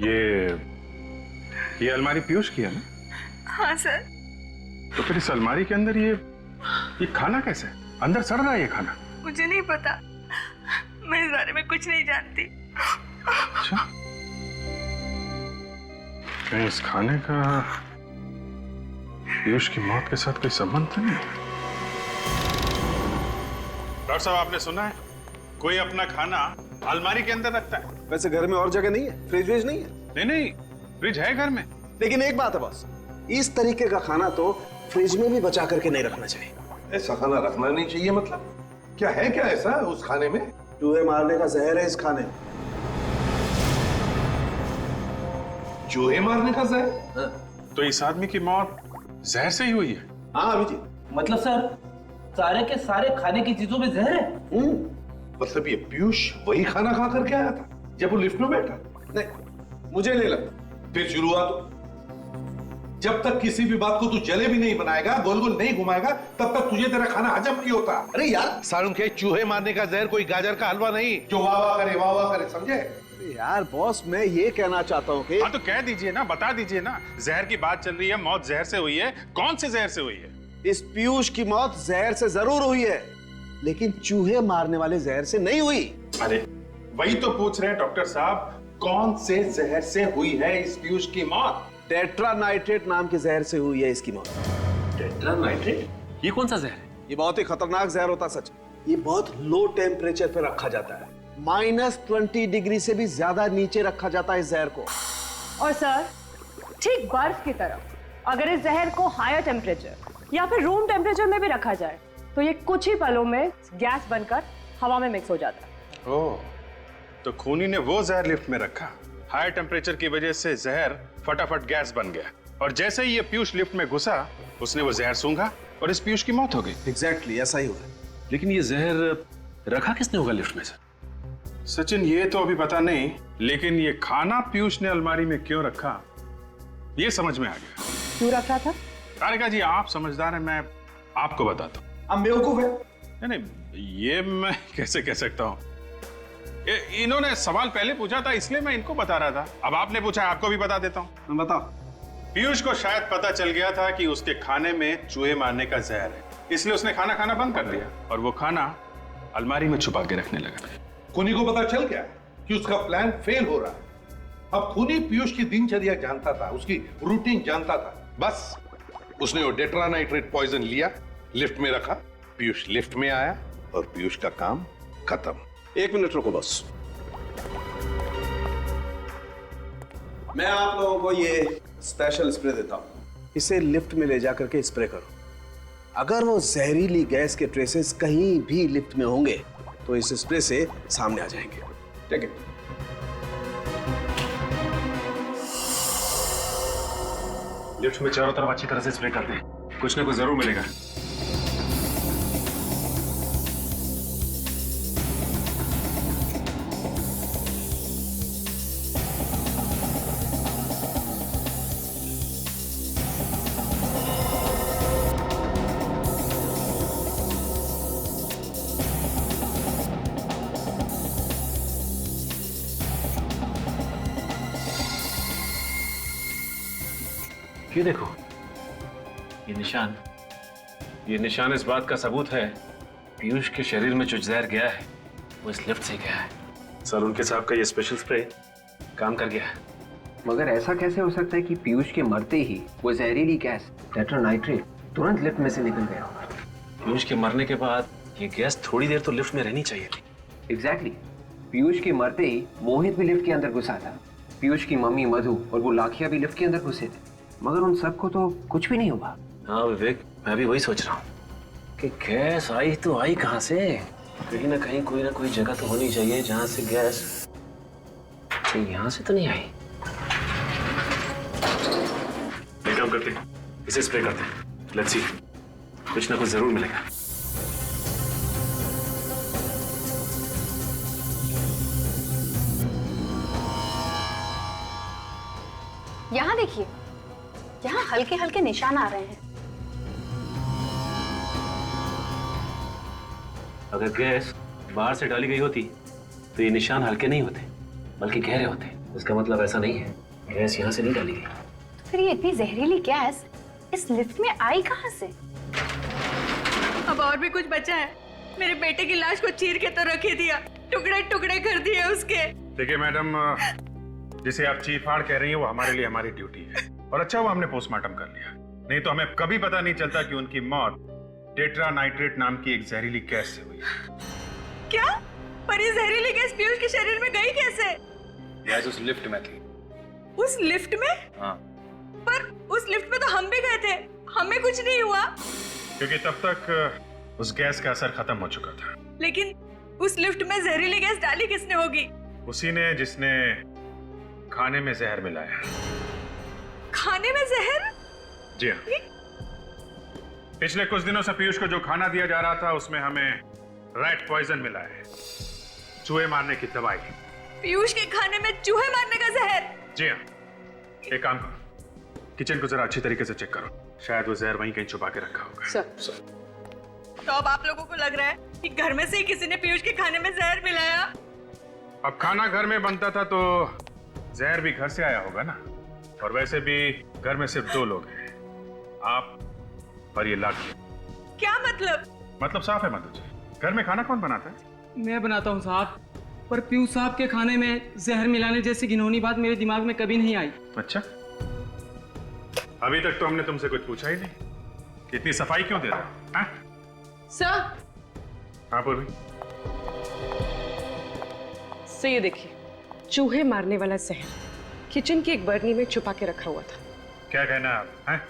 ये अलमारी पीयूष की है ना? हाँ सर। तो फिर इस अलमारी के अंदर ये खाना कैसे है? अंदर सड़ रहा है ये खाना। मुझे नहीं पता, मैं इस बारे में कुछ नहीं जानती। अच्छा, कहीं इस खाने का पीयूष की मौत के साथ कोई संबंध तो नहीं? डॉक्टर साहब, आपने सुना है कोई अपना खाना अलमारी के अंदर रखता है? वैसे घर में और जगह नहीं है, फ्रिज व्रिज नहीं है? नहीं, फ्रिज है घर में। लेकिन एक बात है बॉस, इस तरीके का खाना तो फ्रिज में भी बचा करके नहीं रखना चाहिए। ऐसा खाना रखना नहीं चाहिए मतलब? क्या है क्या ऐसा उस खाने में? चूहे मारने का जहर है इस खाने में। चूहे मारने का जहर? तो इस आदमी की मौत जहर से ही हुई है? हाँ अभिजीत, मतलब सर सारे के सारे खाने की चीजों में जहर है? मतलब ये पीयूष वही खाना खा करके आया था जब वो लिफ्ट में बैठा? नहीं मुझे नहीं लगता। फिर शुरुआत, जब तक किसी भी बात को तू जले भी नहीं बनाएगा, गोल गोल नहीं घुमाएगा, तब तक तुझे तेरा खाना हजम नहीं होता। अरे यार सारुण के चूहे मारने का जहर कोई गाजर का हलवा नहीं जो वाह वाह करे, समझे? यार बॉस, मैं ये कहना चाहता हूँ कि हाँ तो कह दीजिए ना, बता दीजिए ना। जहर की बात चल रही है, मौत जहर से हुई है। कौन से जहर से हुई है? इस पीयूष की मौत जहर से जरूर हुई है, लेकिन चूहे मारने वाले जहर से नहीं हुई। अरे वही तो पूछ रहे हैं डॉक्टर साहब, कौन से जहर से हुई है इस पीयूष की मौत? टेट्रानाइट्रेट नाम के जहर से हुई है इसकी मौत। टेट्रानाइट्रेट? ये कौन सा जहर है? ये बहुत ही खतरनाक जहर होता सच। ये बहुत लो टेम्परेचर पे रखा जाता है, -20 डिग्री से भी ज्यादा नीचे रखा जाता है इस जहर को। और सर ठीक बर्फ की तरह अगर इस जहर को हायर टेम्परेचर या फिर रूम टेम्परेचर में भी रखा जाए तो ये कुछ ही पलों में गैस बनकर हवा में मिक्स हो जाता है। ओह, तो खूनी ने वो जहर लिफ्ट में रखा, हाई टेम्परेचर की वजह से जहर फटाफट गैस बन गया, और जैसे ही ये पीयूष लिफ्ट में घुसा उसने वो जहर सूंघा और इस पीयूष की मौत हो गई। एग्जैक्टली ऐसा ही हुआ। लेकिन ये जहर रखा किसने होगा लिफ्ट में सर? सचिन, ये तो अभी पता नहीं, लेकिन ये खाना पीयूष ने अलमारी में क्यों रखा ये समझ में आ गया। क्यों रखा था? तारिका जी, आप समझदार हैं, मैं आपको बताता हूँ। हम बेवकूफ है? नहीं, ये मैं कैसे कह सकता हूँ। इन्होंने सवाल पहले पूछा था इसलिए मैं इनको बता रहा था। अब आपने पूछा, आपको भी बता देता हूँ। बताओ। पीयूष को शायद पता चल गया था कि उसके खाने में चूहे मारने का जहर है, इसलिए उसने खाना खाना बंद कर दिया और वो खाना अलमारी में छुपा के रखने लगा। खूनी को पता चल गया कि उसका प्लान फेल हो रहा है। अब खूनी पीयूष की दिनचर्या जानता था, उसकी रूटीन जानता था। बस उसने वो टेट्रानाइट्रेट पॉइजन लिया, लिफ्ट में रखा, पीयूष लिफ्ट में आया और पीयूष का काम खत्म। 1 मिनट रुको बस, मैं आप लोगों को ये स्पेशल स्प्रे देता हूं। इसे लिफ्ट में ले जाकर के स्प्रे करो। अगर वो जहरीली गैस के ट्रेसेस कहीं भी लिफ्ट में होंगे तो इस स्प्रे से सामने आ जाएंगे। ठीक है? लिफ्ट में चारों तरफ अच्छी तरह से स्प्रे कर दें, कुछ ना कुछ जरूर मिलेगा। ये देखो, ये निशान इस बात का सबूत है पीयूष के शरीर में जो जहर गया है वो इस लिफ्ट से गया है। सर, उनके साहब का ये स्पेशल स्प्रे काम कर गया है। मगर ऐसा कैसे हो सकता है कि पीयूष के मरते ही वो जहरीली गैस टेट्रानाइट्रेट तुरंत लिफ्ट में से निकल गया होगा? पीयूष के मरने के बाद ये गैस थोड़ी देर तो लिफ्ट में रहनी चाहिए थी। एग्जैक्टली। पीयूष के मरते ही मोहित भी लिफ्ट के अंदर घुसा था, पीयूष की मम्मी मधु और वो लाखिया भी लिफ्ट के अंदर घुसे थे, मगर उन सबको तो कुछ भी नहीं हुआ। हाँ विवेक, मैं भी वही सोच रहा हूँ कि गैस आई तो आई कहाँ से? कहीं ना कहीं कोई ना कोई जगह तो होनी चाहिए जहाँ से गैस, यहाँ से तो नहीं आई। एक काम करते हैं, इसे स्प्रे करते हैं। लेट्स सी, कुछ ना कुछ जरूर मिलेगा। यहाँ देखिए, यहाँ हल्के हल्के निशान आ रहे हैं। अगर गैस बाहर से डाली गई होती तो ये निशान हल्के नहीं होते बल्कि गहरे होते। इसका मतलब ऐसा नहीं है गैस यहाँ से नहीं डाली गई। तो फिर ये इतनी जहरीली गैस इस लिफ्ट में आई कहाँ से? अब और भी कुछ बचा है। मेरे बेटे की लाश को चीर के तो रख ही दिया, टुकड़े टुकड़े कर दिए उसके। देखिए मैडम, जिसे आप चीर फाड़ कह रही हैं वो हमारे लिए हमारी ड्यूटी है, और अच्छा हुआ हमने पोस्टमार्टम कर लिया, नहीं तो हमें कभी पता नहीं चलता कि उनकी मौत टेट्रा नाइट्रेट नाम की एक जहरीली गैस से हुई। क्या? पर ये जहरीली गैस पीयूष के शरीर में गई कैसे? गैस उस लिफ्ट में थी। उस लिफ्ट में? हाँ। पर उस लिफ्ट में तो हम भी गए थे, हमें कुछ नहीं हुआ। क्योंकि तब तक उस गैस का असर खत्म हो चुका था। लेकिन उस लिफ्ट में जहरीली गैस डाली किसने होगी? उसी ने जिसने खाने में जहर मिलाया। खाने में जहर? जी हाँ। पिछले कुछ दिनों से पीयूष को जो खाना दिया जा रहा था उसमें हमें रैट पॉइजन मिला है, चूहे मारने की दवाई। पीयूष के खाने में चूहे मारने का जहर? जी हाँ। एक काम करो, किचन को जरा अच्छी तरीके से चेक करो, शायद वो जहर वहीं कहीं छुपा के रखा होगा। सर। तो अब आप लोगों को लग रहा है कि घर में से ही किसी ने पीयूष के खाने में जहर मिलाया? अब खाना घर में बनता था तो जहर भी घर से आया होगा ना, और वैसे भी घर में सिर्फ 2 लोग हैं, आप और ये लाखी। क्या मतलब? मतलब साफ है मधु जी, घर में खाना कौन बनाता है? मैं बनाता हूँ साहब, पर पीयूष साहब के खाने में जहर मिलाने जैसी घिनौनी बात मेरे दिमाग में कभी नहीं आई। अच्छा, अभी तक तो हमने तुमसे कुछ पूछा ही नहीं, इतनी सफाई क्यों दे रहे हो? हाँ? सर, हाँ पूर्वी। सर ये देखिए, चूहे मारने वाला जहर किचन की एक बर्नी में छुपा के रखा हुआ था। क्या कहना है आप? हैं?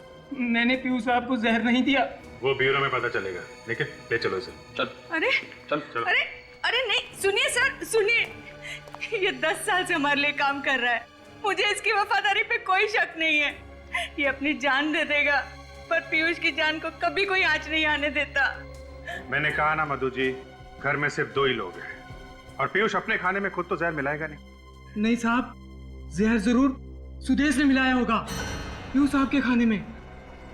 मैंने पीयूष साहब को जहर नहीं दिया। वो ब्यूरो में पता चलेगा, लेकिन ले चलो इसे। चल अरे चल चलो। अरे नहीं, सुनिए सर, सुनिए। ये 10 साल से हमारे लिए काम कर रहा है, मुझे इसकी वफादारी पे कोई शक नहीं है। ये अपनी जान दे देगा, पर पीयूष की जान को कभी कोई आंच नहीं आने देता। मैंने कहा ना मधु जी, घर में सिर्फ 2 ही लोग हैं, और पीयूष अपने खाने में खुद तो जहर मिलाएगा नहीं। नहीं साहब, जहर जरूर सुदेश ने मिलाया होगा पीयूष साहब के खाने में।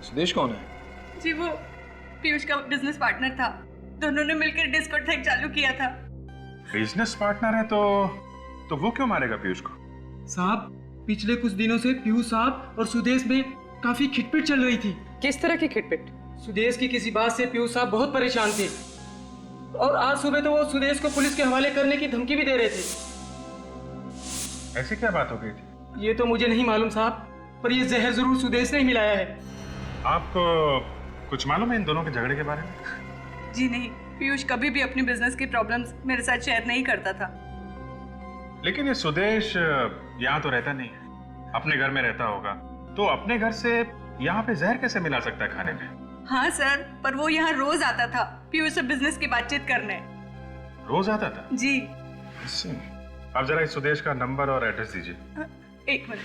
सुदेश कौन है? जी वो पीयूष का बिजनेस पार्टनर था, दोनों ने मिलकर डिस्कोथेक चालू किया था। बिजनेस पार्टनर है तो वो क्यों मारेगा पीयूष को? साहब, पिछले कुछ दिनों से पीयूष साहब और सुदेश में काफी खिटपिट चल रही थी। किस तरह की खिटपिट? सुदेश की किसी बात से पीयूष साहब बहुत परेशान थे, और आज सुबह तो वो सुदेश को पुलिस के हवाले करने की धमकी भी दे रहे थे। ऐसी क्या बात हो गई थी? ये तो मुझे नहीं मालूम साहब, पर ये जहर जरूर सुदेश ने ही मिलाया है। आपको कुछ मालूम है इन दोनों के झगड़े के बारे में? जी नहीं, पीयूष कभी भी अपनी बिजनेस की प्रॉब्लम्स मेरे साथ शेयर नहीं करता था। लेकिन ये सुदेश यहाँ तो रहता नहीं है, अपने घर में रहता होगा, तो अपने घर से यहाँ पे जहर कैसे मिला सकता है खाने में? हाँ सर, पर वो यहाँ रोज आता था पीयूष से बिजनेस की बातचीत करने। रोज आता था? जी। आप जरा इस सुदेश का नंबर और एड्रेस दीजिए। एक मिनट।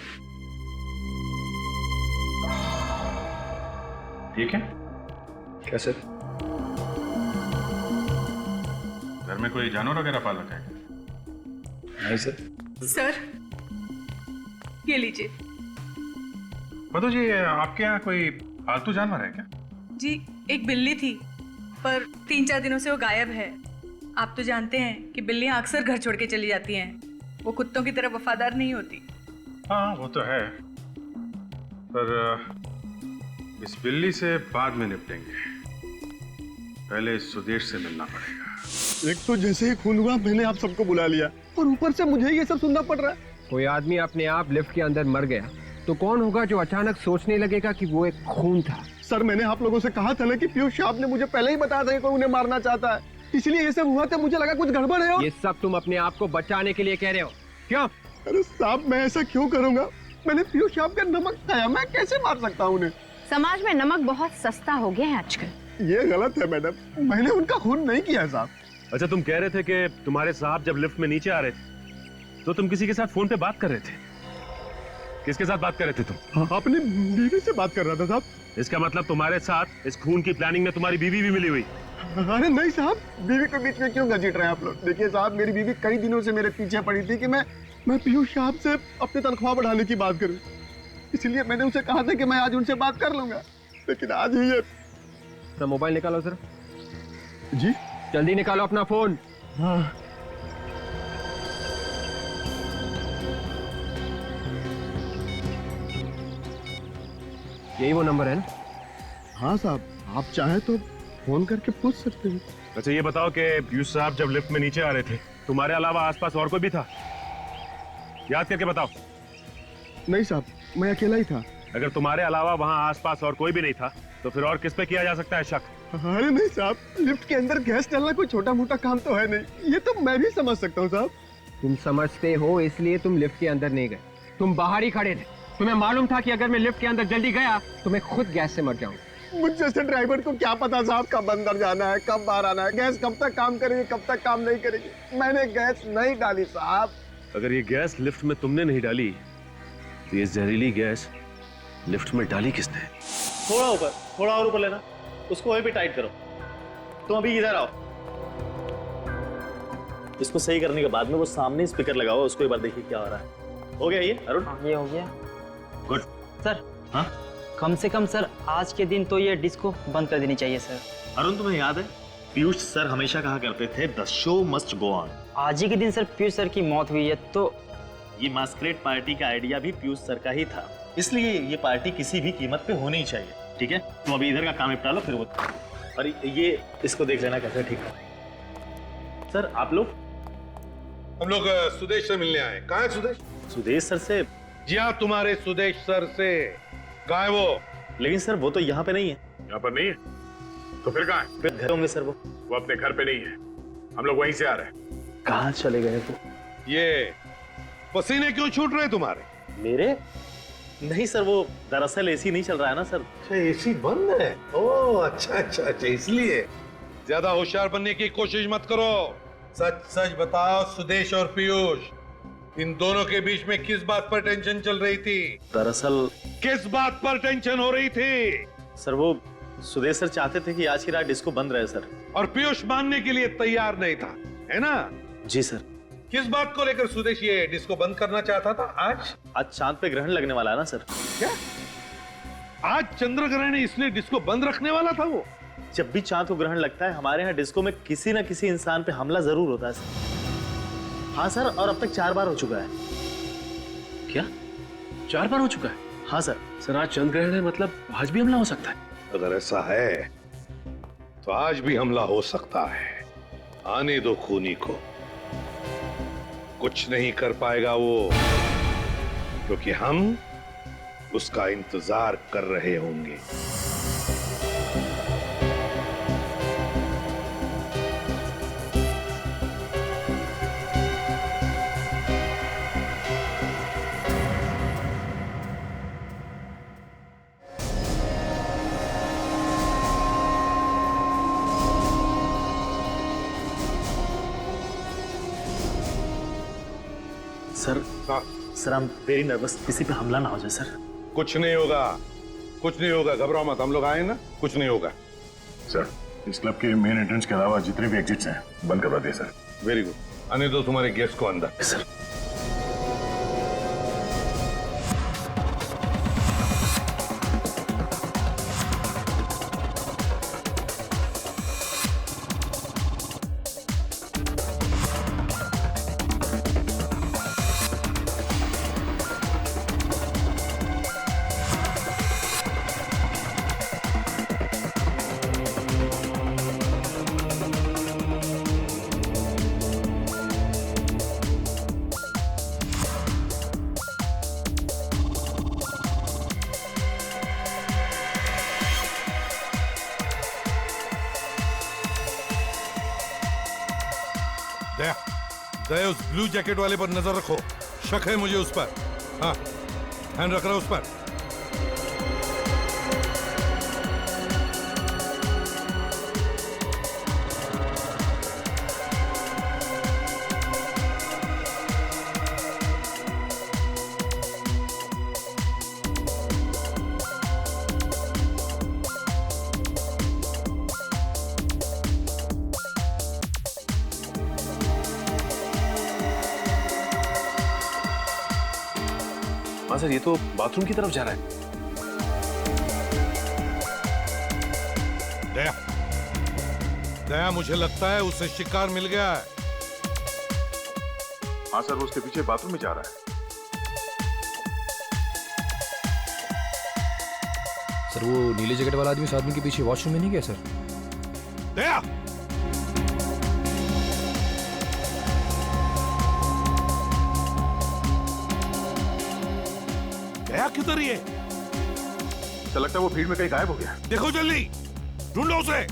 ठीक है? क्या सर? घर में कोई जानवर वगैरह पाल रखा है? नहीं सर। सर ये लीजिए। मधु जी, आपके यहाँ कोई पालतू जानवर है क्या? जी एक बिल्ली थी, पर 3-4 दिनों से वो गायब है। आप तो जानते हैं कि बिल्लियां अक्सर घर छोड़ के चली जाती हैं, वो कुत्तों की तरह वफादार नहीं होती। हाँ वो तो है, पर इस बिल्ली से बाद में निपटेंगे, पहले इस सुदेश से मिलना पड़ेगा। एक तो जैसे ही खून हुआ मैंने आप सबको बुला लिया, और ऊपर से मुझे ये सब सुनना पड़ रहा है। कोई आदमी अपने आप लिफ्ट के अंदर मर गया तो कौन होगा जो अचानक सोचने लगेगा कि वो एक खून था? सर, मैंने आप लोगों से कहा था ना कि पीयूष साहब ने मुझे पहले ही बताया था कि कोई उन्हें मारना चाहता है, इसलिए ये सब हुआ था। मुझे लगा कुछ गड़बड़ है। ये सब तुम अपने आप को बचाने के लिए कह रहे हो क्यों? अरे साहब, मैं ऐसा क्यों करूंगा? मैंने पीयूष साहब का नमक खाया, मैं कैसे मार सकता हूँ उन्हें? समाज में नमक बहुत सस्ता हो गया है आजकल। ये गलत है मैडम, मैंने उनका खून नहीं किया साहब। अच्छा, तुम कह रहे थे कि तुम्हारे साहब जब लिफ्ट में नीचे आ रहे थे तो तुम किसी के साथ फोन पे बात कर रहे थे। किसके साथ बात कर रहे थे तुम? हाँ, अपनी बीवी से बात कर रहा था साहब। इसका मतलब तुम्हारे साथ इस खून की प्लानिंग में तुम्हारी बीवी भी मिली हुई? अरे नहीं साहब, बीवी के बीच में क्यों घसीट रहे हैं आप लोग? देखिए साहब, मेरी बीवी कई दिनों से मेरे पीछे पड़ी थी कि मैं पीयूष साहब से अपनी तनख्वाह बढ़ाने की बात करूं, इसलिए मैंने उनसे कहा था कि मैं आज उनसे बात कर लूंगा, लेकिन आज ही ये। तो मोबाइल निकालो सर। जी जल्दी निकालो अपना फोन। हाँ। यही वो नंबर है ना? हाँ साहब, आप चाहे तो फोन करके पूछ सकते हैं। अच्छा ये बताओ कि पीयूष साहब जब लिफ्ट में नीचे आ रहे थे, तुम्हारे अलावा आसपास और कोई भी था? याद करके बताओ। नहीं साहब, मैं अकेला ही था। अगर तुम्हारे अलावा वहाँ आसपास और कोई भी नहीं था, तो फिर और किस पे किया जा सकता है शक? अरे नहीं साहब, लिफ्ट के अंदर गैस डालना कोई छोटा मोटा काम तो है नहीं, ये तो मैं भी समझ सकता हूँ साहब। तुम समझते हो इसलिए तुम लिफ्ट के अंदर नहीं गए, तुम बाहर ही खड़े थे। तुम्हें मालूम था कि अगर मैं लिफ्ट के अंदर जल्दी गया तो मैं खुद गैस से मर जाऊंगा। मुझ जैसे ड्राइवर को क्या पता साहब कब अंदर जाना है, कब बाहर आना है, गैस कब तक काम करेगी, कब तक काम नहीं करेगी। मैंने गैस नहीं डाली साहब। अगर ये गैस लिफ्ट में तुमने नहीं डाली, तो ये जहरीली गैस लिफ्ट में डाली किसने? थोड़ा ऊपर, थोड़ा और ऊपर लेना, उसको वहीं पे टाइट करो। तुम अभी इधर आओ। इसको सही करने के बाद में वो सामने स्पीकर लगा हुआ, उसको एक बार देखिए क्या हो रहा है। हो गया ये अरुण? ये हो गया। गुड सर, हाँ कम से कम सर आज के दिन तो ये डिस्को बंद कर देनी चाहिए सर। अरुण, तुम्हें याद है पीयूष सर हमेशा कहा करते थे the show must go on. आज ही के दिन सर पीयूष सर की मौत हुई है, तो ये मास्करेड पार्टी का आइडिया भी पीयूष सर का ही था, इसलिए ये पार्टी किसी भी कीमत पे होनी ही चाहिए। ठीक है, तुम अभी इधर का काम निपटा लो, फिर वो और ये इसको देख लेना कैसे ठीक है। सर आप लोग? हम लोग सुदेश से मिलने आए। कहाँ है सुदेश? सुदेश सर से? जी हाँ, तुम्हारे सुदेश सर से। कहाँ है वो? लेकिन सर वो तो यहाँ पे नहीं है। यहाँ पर नहीं है तो फिर कहाँ है? फिर घर होंगे सर वो अपने घर पे नहीं है, हम लोग वहीं से आ रहे हैं। कहाँ चले गए वो? ये पसीने क्यों छूट रहे तुम्हारे? मेरे? नहीं सर, वो दरअसल एसी नहीं चल रहा है ना सर। अच्छा, एसी बंद है। ओह अच्छा अच्छा अच्छा, इसलिए। ज्यादा होशियार बनने की कोशिश मत करो। सच सच बताओ सुदेश और पीयूष, इन दोनों के बीच में किस बात पर टेंशन चल रही थी? दरअसल किस बात पर टेंशन हो रही थी? सर वो सुदेश सर चाहते थे कि आज की रात डिस्को बंद रहे सर। और पीयूष मानने के लिए तैयार नहीं था, है ना? जी सर। किस बात को लेकर सुदेश ये डिस्को बंद करना चाहता था? आज चांद पे ग्रहण लगने वाला है ना सर। क्या? आज चंद्र ग्रहण है इसलिए डिस्को बंद रखने वाला था वो? जब भी चांद को ग्रहण लगता है हमारे यहाँ डिस्को में किसी न किसी इंसान पे हमला जरूर होता है सर। हाँ सर, और अब तक 4 बार हो चुका है। क्या 4 बार हो चुका है? हाँ सर। सर आज चंद्र ग्रहण है, मतलब आज भी हमला हो सकता है। अगर ऐसा है तो आज भी हमला हो सकता है। आने दो खूनी को, कुछ नहीं कर पाएगा वो, क्योंकि हम उसका इंतजार कर रहे होंगे। Sir sir, I'm very nervous, किसी पे हमला ना हो जाए सर। कुछ नहीं होगा, कुछ नहीं होगा, घबराओ मत, हम लोग आए ना, कुछ नहीं होगा। सर इस क्लब के मेन एंट्रेंस के अलावा जितने भी एग्जिट्स हैं बंद करवा दिए सर। वेरी गुड, आने दो तुम्हारे गेस्ट को अंदर। सर दया, उस ब्लू जैकेट वाले पर नजर रखो, शक है मुझे उस पर। हाँ, हैंड रख रहा उस पर। हाँ सर, ये तो बाथरूम की तरफ जा रहा है। दया, दया, मुझे लगता है उसे शिकार मिल गया है। हाँ सर, वो उसके पीछे बाथरूम में जा रहा है। सर वो नीले जैकेट वाला आदमी उस आदमी के पीछे वॉशरूम में नहीं गया सर? दया, गया किधर ये? तो लगता है वो भीड़ में कहीं गायब हो गया। देखो जल्दी, ढूंढो उसे।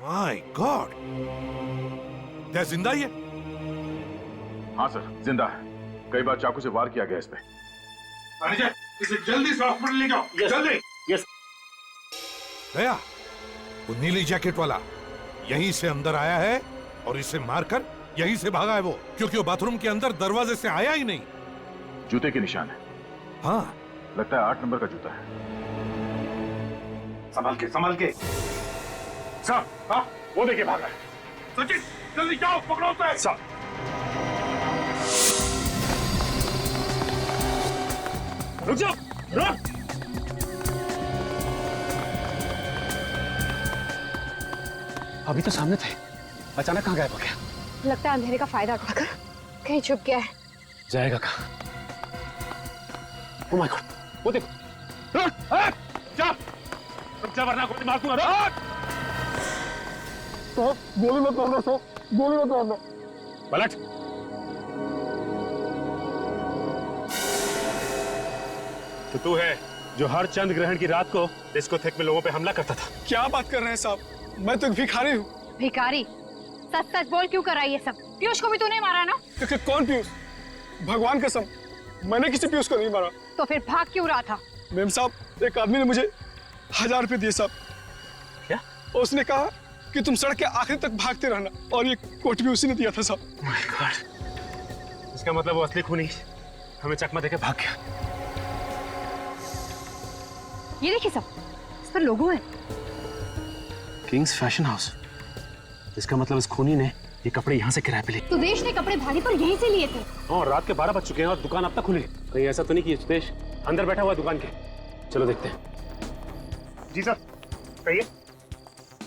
माय गॉड, क्या जिंदा ही है? हाँ सर, जिंदा है। कई बार चाकू से वार किया गया इस पे। मैनेजर, इसे जल्दी से हॉस्पिटल ले जाओ। जल्दी। यस। दया, वो नीली जैकेट वाला यहीं से अंदर आया है और इसे मारकर यहीं से भागा है वो, क्योंकि वो बाथरूम के अंदर दरवाजे से आया ही नहीं। जूते के निशान है। हाँ, लगता है 8 नंबर का जूता है। संभाल के, संभाल के। साहब, हाँ, वो देखिए भागा है। सचिन, जल्दी जाओ, पकड़ो उसे। साहब, रुक जाओ, रुक। अभी तो सामने थे, अचानक कहाँ गायब हो गया? लगता है अंधेरे का फायदा उठाकर कहीं छुप गया है। जाएगा कहाँ? ओह माय गॉड, वो देखो। रुक, जा, रुक जा वरना गोली मार दूंगा। रुक। साहब गोली मत मारना, साहब गोली मत मारना। पलट। तो तू है जो हर चंद ग्रहण की रात को डिस्कोथेक में लोगों पे हमला करता था। क्या बात कर रहे हैं साहब, मैं तो एक भिखारी हूँ। भिखारी? सच सच बोल, क्यों करा ये सब? पीयूष को भी तूने मारा ना? कौन पीयूष? भगवान कसम, मैंने किसी पीयूष को नहीं मारा। तो फिर भाग क्यों रहा था? मैम साहब, एक आदमी ने मुझे 1000 रुपए दिए साहब। क्या? उसने कहा कि तुम सड़क के आखिर तक भागते रहना, और ये कोट भी उसी ने दिया था साहब। माय गॉड, इसका मतलब वो असली खूनी हमें चकमा देके भाग गया। ये देखिए सब, इस पर लोगो है। Kings fashion house. इसका मतलब इस खूनी ने ये कपड़े यहाँ से किराए पे लिए। सुदेश ने कपड़े भारी पर यहीं से लिए थे। और रात के 12 बज चुके हैं और दुकान अब तक खुली। कहीं ऐसा तो नहीं कि सुदेश अंदर बैठा हुआ है दुकान के? चलो देखते हैं। जी सर, कहिए।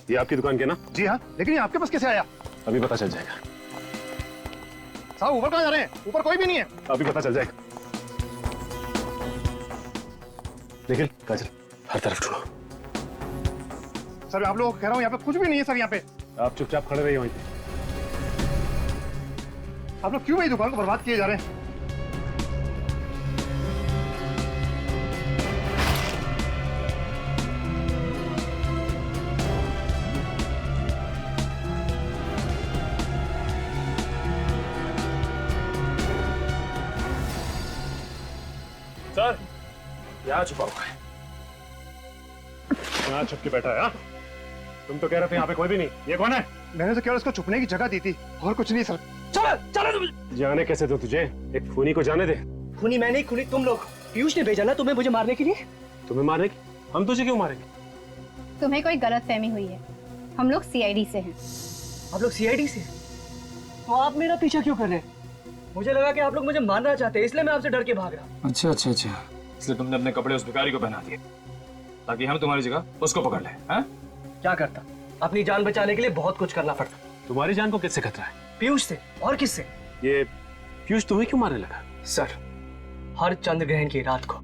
ये आपकी दुकान के ना? जी हाँ, लेकिन ये आपके पास कैसे आया? अभी पता चल जाएगा। साहब ऊपर कहाँ जा रहे हैं? ऊपर कोई भी नहीं है। अभी पता चल जाएगा। निखिल, काजल, हर तरफ ढूंढो। सर आप लोग कह रहा हूँ, यहाँ पे कुछ भी नहीं है सर। यहाँ पे आप चुपचाप खड़े रहिए वहीं पे। आप लोग क्यों मेरी दुकान को बर्बाद किए जा रहे हैं? सर, यहाँ छुपा हुआ है। यहाँ छुप के बैठा है। हाँ? तुम तो कह रहे थे यहाँ पे कोई भी नहीं। ये कौन है? मैंने तो केवल उसको छुपने की जगह दी थी, और कुछ नहीं सर। चलो तुम। जाने कैसे दो तुझे? एक खूनी को जाने दे। खूनी मैं नहीं, खूनी तुम लोग। पीयूष ने भेजा ना तुम्हें मुझे मारने के लिए। तुम्हें मारने की? हम तुझे क्यों मारेंगे? तुम्हें कोई गलतफहमी हुई है, हम लोग सीआईडी से हैं। आप लोग सीआईडी से? तो आप मेरा पीछा क्यों कर रहे हैं? मुझे लगा कि आप लोग मुझे मारना चाहते हैं, इसलिए मैं आपसे डर के भाग रहा। अच्छा अच्छा अच्छा, इसलिए तुमने अपने कपड़े उस भिखारी को पहना दिए ताकि हम तुम्हारी जगह उसको पकड़ लें। हाँ? क्या करता? अपनी जान बचाने के लिए बहुत कुछ करना पड़ता। तुम्हारी जान को किससे खतरा है? पीयूष से। और किससे? ये पीयूष तुम्हें क्यों मारने लगा? सर, हर चंद्र ग्रहण की रात को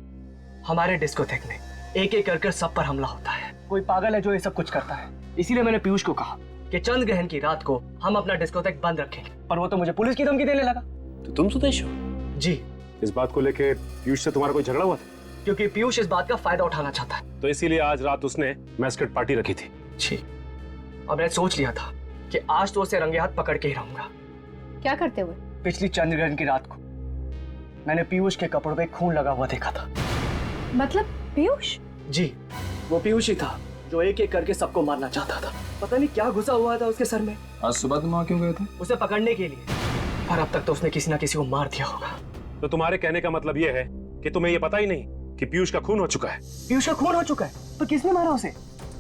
हमारे डिस्कोथेक में एक एक कर सब पर हमला होता है। कोई पागल है जो ये सब कुछ करता है। इसीलिए मैंने पीयूष को कहा कि चंद्र ग्रहण की रात को हम अपना डिस्कोथेक बंद रखेंगे, पर वो तो मुझे पुलिस की धमकी देने लगा। तो तुम सुदेश हो? जी। इस बात को लेके पीयूष से तुम्हारा कोई झगड़ा हुआ था? क्योंकि पीयूष इस बात का फायदा उठाना चाहता है, तो इसीलिए आज रात उसने मैस्कट पार्टी रखी थी। जी। अब मैंने सोच लिया था कि आज तो उसे रंगे हाथ पकड़ के ही रहूंगा। क्या करते हुए? पिछली चंद्र ग्रहण की रात को मैंने पीयूष के कपड़ों पे खून लगा हुआ देखा था। मतलब पीयूष? जी, वो पीयूष ही था जो एक एक करके सबको मारना चाहता था। पता नहीं क्या घुसा हुआ था उसके सर में। आज सुबह तुम वहां क्यों गए थे? उसे पकड़ने के लिए, पर अब तक तो उसने किसी ना किसी को मार दिया होगा। तो तुम्हारे कहने का मतलब ये है कि तुम्हें ये पता ही नहीं कि पीयूष का खून हो चुका है? पीयूष का खून हो चुका है? तो किसने मारा उसे?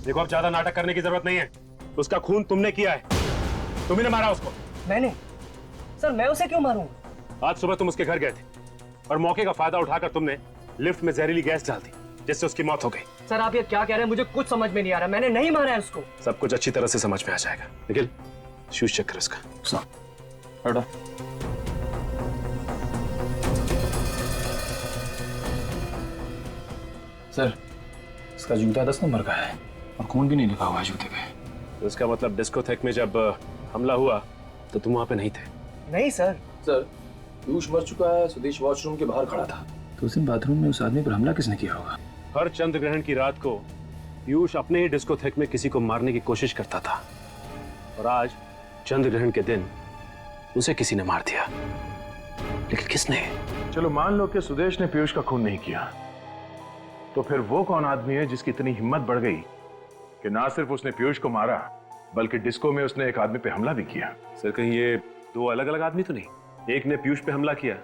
देखो, अब ज्यादा नाटक करने की जरूरत नहीं है। उसका खून तुमने किया है, तुम्ही ने मारा उसको। मैंने? सर मैं उसे क्यों मारूंगा? आज सुबह तुम उसके घर गए थे और मौके का फायदा उठाकर तुमने लिफ्ट में जहरीली गैस डाल दी। जिससे उसकी मौत हो गई। सर आप ये क्या कह रहे हैं, मुझे कुछ समझ में नहीं आ रहा। मैंने नहीं मारा है उसको। सब कुछ अच्छी तरह से समझ में आ जाएगा। निखिल, शूज चेक कर इसका। हटा। सर, इसका जूता 10 नंबर का है और खून भी नहीं लिखा हुआ है जूते पे। तो इसका मतलब डिस्कोथेक में जब हमला हुआ तो तुम वहां पे नहीं थे? नहीं सर। सर, पीयूष मर चुका है, सुदेश वॉशरूम के बाहर खड़ा था। तो उस दिन बाथरूम में उस आदमी पर हमला किसने किया होगा? हर चंद्र ग्रहण की रात को पीयूष अपने ही डिस्कोथेक में किसी को मारने की कोशिश करता था, और आज चंद्र ग्रहण के दिन उसे किसी ने मार दिया। लेकिन किसने? चलो मान लो कि सुदेश ने पीयूष का खून नहीं किया, तो फिर वो कौन आदमी है जिसकी इतनी हिम्मत बढ़ गई कि ना सिर्फ उसने पीयूष को मारा बल्कि डिस्को में उसने एक आदमी पे हमला भी किया? सर, कहीं ये दो अलग अलग आदमी तो नहीं? एक ने पीयूष पे हमला किया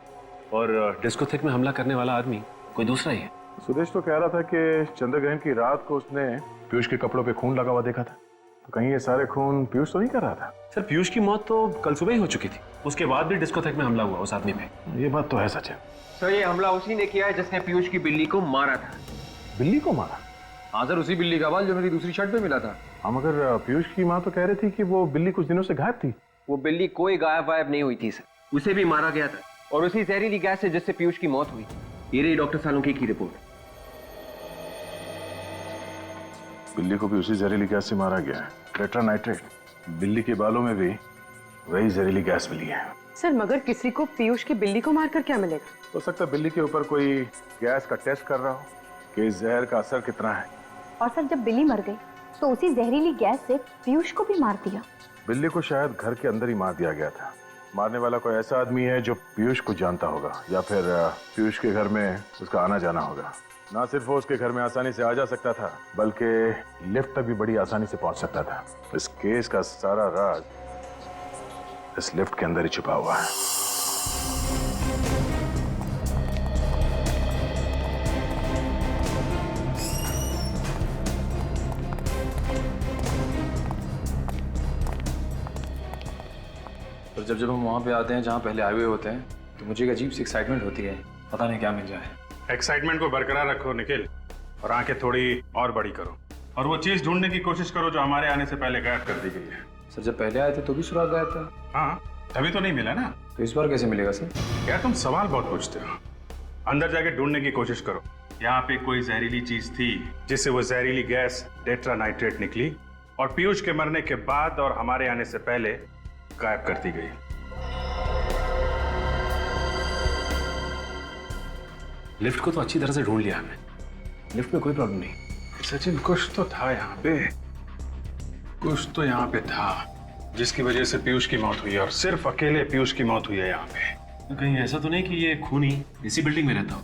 और डिस्कोथेक में हमला करने वाला आदमी कोई दूसरा ही है। सुदेश तो कह रहा था कि चंद्रग्रहण की रात को उसने पीयूष के कपड़ों पे खून लगा हुआ देखा था, तो कहीं ये सारे खून पीयूष तो नहीं कर रहा था? सर, पीयूष की मौत तो कल सुबह ही हो चुकी थी, उसके बाद भी डिस्कोथेक में हमला हुआ उस आदमी पे। ये बात तो है सचिन। सर, ये हमला उसी ने किया है जिसने पीयूष की बिल्ली को मारा था। बिल्ली को मारा? हाँ सर, उसी बिल्ली का बाल जो मेरी दूसरी शर्ट पे मिला था। हाँ, मगर पीयूष की माँ तो कह रही थी कि वो बिल्ली कुछ दिनों से गायब थी। वो बिल्ली कोई गायब वायब नहीं हुई थी सर, उसे भी मारा गया था, और उसी जहरीली गैस से जिससे पीयूष की मौत हुई। ये रही डॉक्टर सालुंके की रिपोर्ट। बिल्ली को भी उसी जहरीली गैस से मारा गया है, टेट्रा नाइट्रेट। बिल्ली के बालों में भी वही जहरीली गैस मिली है। सर मगर किसी को पीयूष की बिल्ली को मारकर क्या मिलेगा? हो सकता है बिल्ली के ऊपर कोई गैस का टेस्ट कर रहा हो कि इस जहर का असर कितना है। और सर, जब बिल्ली मर गई तो उसी जहरीली गैस से पीयूष को भी मार दिया। बिल्ली को शायद घर के अंदर ही मार दिया गया था। मारने वाला कोई ऐसा आदमी है जो पीयूष को जानता होगा, या फिर पीयूष के घर में उसका आना जाना होगा। ना सिर्फ वो उसके घर में आसानी से आ जा सकता था, बल्कि लिफ्ट तक भी बड़ी आसानी से पहुंच सकता था। इस केस का सारा राज इस लिफ्ट के अंदर ही छुपा हुआ है। और जब जब हम वहाँ पे आते हैं जहाँ पहले आए हुए होते हैं, तो मुझे एक अजीब सी एक्साइटमेंट होती है, पता नहीं क्या मिल जाए। एक्साइटमेंट को बरकरार रखो निखिल, और आंखें थोड़ी और बड़ी करो, और वो चीज ढूंढने की कोशिश करो जो हमारे आने से पहले गायब कर दी गई है। सर, जब पहले आए थे तो भी सुराग गायब था। हाँ, तभी तो नहीं मिला ना। तो इस बार कैसे मिलेगा सर? यार तुम सवाल बहुत पूछते हो। अंदर जाके ढूंढने की कोशिश करो। यहाँ पे कोई जहरीली चीज थी जिससे वो जहरीली गैस टेट्रा नाइट्रेट निकली, और पीयूष के मरने के बाद और हमारे आने से पहले गायब कर दी गई। लिफ्ट को तो अच्छी तरह से ढूंढ लिया हमने, लिफ्ट में कोई प्रॉब्लम नहीं। सचिन, कुछ तो था यहाँ पे, कुछ तो यहाँ पे था जिसकी वजह से पीयूष की मौत हुई है, और सिर्फ अकेले पीयूष की मौत हुई है यहाँ पे। कहीं ऐसा तो नहीं कि ये खूनी इसी बिल्डिंग में रहता हो?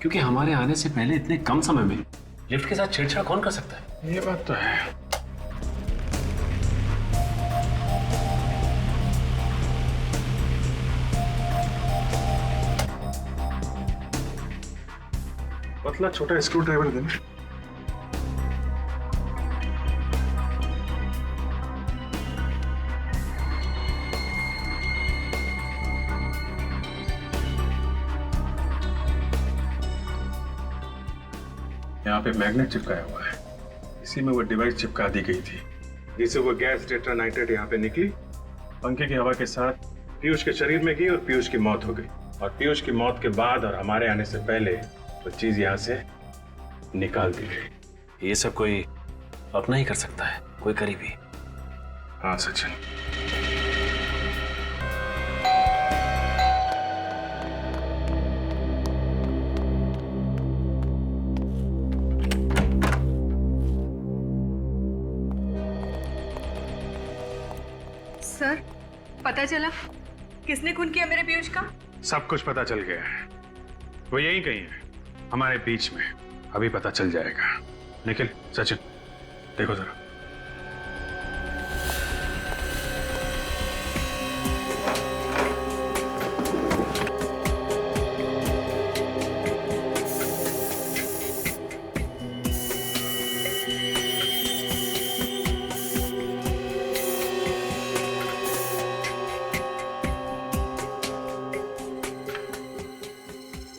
क्योंकि हमारे आने से पहले इतने कम समय में लिफ्ट के साथ छेड़छाड़ कौन कर सकता है? ये बात तो है। पतला छोटा स्क्रू ड्राइवर देना। यहाँ पे मैग्नेट चिपकाया हुआ है, इसी में वो डिवाइस चिपका दी गई थी जिससे वो गैस टेट्रा नाइट्रेट यहाँ पे निकली, पंखे की हवा के साथ पीयूष के शरीर में गई और पीयूष की मौत हो गई। और पीयूष की मौत के बाद और हमारे आने से पहले वो चीज यहाँ से निकाल दी गई। ये सब कोई अपना ही कर सकता है, कोई करीबी। हाँ सचिन। सर, पता चला किसने खून किया मेरे पीयूष का? सब कुछ पता चल गया है, वो यही कहीं है हमारे बीच में, अभी पता चल जाएगा। निखिल, सचिन, देखो जरा।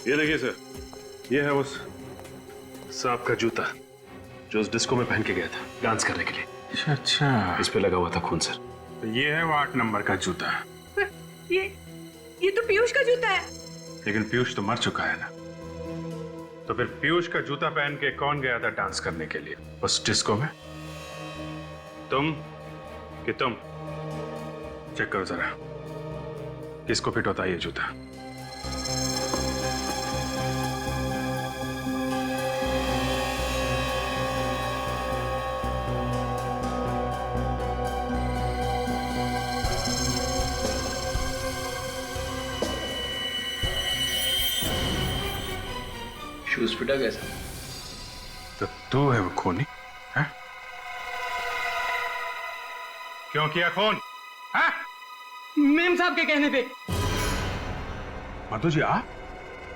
ये देखिए सर, ये है उस सांप का जूता जो उस डिस्को में पहन के गया था डांस करने के लिए। अच्छा, इस पे लगा हुआ था खून सर। तो ये है वो 8 नंबर का जूता। पर ये तो पीयूष का जूता है। लेकिन पीयूष तो मर चुका है ना। तो फिर पीयूष का जूता पहन के कौन गया था डांस करने के लिए उस डिस्को में? तुम कि तुम? चेक करो जरा किसको फिट होता है ये जूता। शूज फिटा कैसा? तो तू है वो खूनी है? क्यों किया खून? है? मेम साहब के कहने पे। मधु जी आप?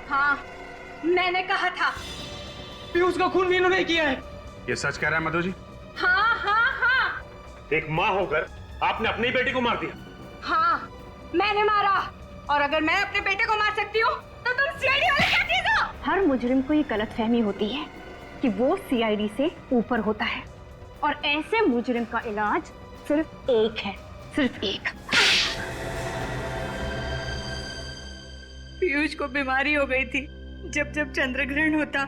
हाँ, मैंने कहा था। पीयूष का खून भी इन्होंने किया है। ये सच कह रहा है मधु जी? हाँ हाँ हाँ एक माँ होकर आपने अपनी बेटी को मार दिया। हाँ, मैंने मारा। और अगर मैं अपने बेटे को मार सकती हूँ तो तुम सीआईडी वाले क्या चीज हो? हर मुजरिम को ये गलतफहमी होती है कि वो सीआईडी से ऊपर होता है, और ऐसे मुजरिम का इलाज सिर्फ एक है, सिर्फ एक। पीयूष को बीमारी हो गई थी। जब जब चंद्रग्रहण होता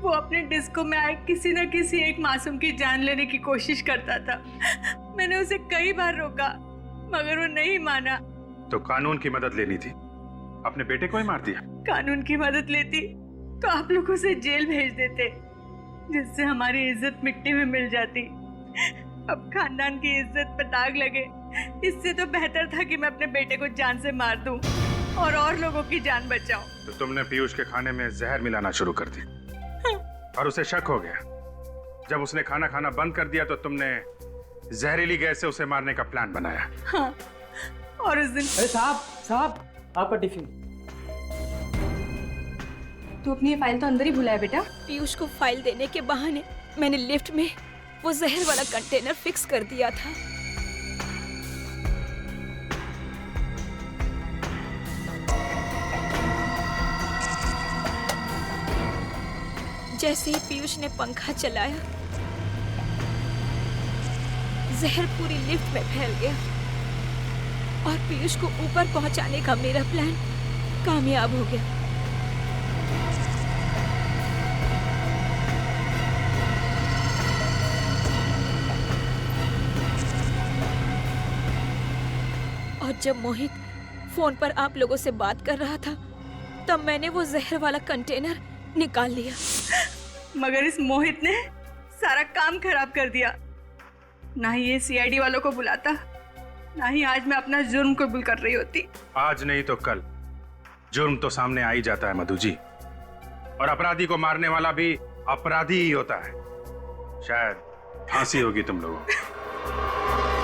वो अपने डिस्को में आए किसी न किसी एक मासूम की जान लेने की कोशिश करता था। मैंने उसे कई बार रोका मगर वो नहीं माना। तो कानून की मदद लेनी थी, अपने बेटे को ही मार दिया। कानून की मदद लेती तो आप लोग उसे जेल भेज देते, जिससे हमारी इज्जत मिट्टी में मिल जाती। अब खानदान की इज्जत पर दाग लगे, इससे तो बेहतर था कि मैं अपने बेटे को जान से मार दूं और लोगों की जान बचाऊं। तो तुमने पीयूष के खाने में जहर मिलाना शुरू कर दी और उसे शक हो गया। जब उसने खाना खाना बंद कर दिया तो तुमने जहरीली गैस से उसे मारने का प्लान बनाया। हाँ, और उस दिन। अरे साहब आपका टिफिन। तू अपनी ये फाइल तो अंदर ही भुलाया बेटा। पीयूष को फाइल देने के बहाने मैंने लिफ्ट में वो जहर वाला कंटेनर फिक्स कर दिया था। जैसे ही पीयूष ने पंखा चलाया जहर पूरी लिफ्ट में फैल गया और पीयूष को ऊपर पहुंचाने का मेरा प्लान कामयाब हो गया। और जब मोहित फोन पर आप लोगों से बात कर रहा था तब मैंने वो जहर वाला कंटेनर निकाल लिया। मगर इस मोहित ने सारा काम खराब कर दिया। ना ही ये सीआईडी वालों को बुलाता, ना ही आज मैं अपना जुर्म कबूल कर रही होती। आज नहीं तो कल जुर्म तो सामने आ ही जाता है मधु जी, और अपराधी को मारने वाला भी अपराधी ही होता है। शायद फांसी होगी तुम लोगों को।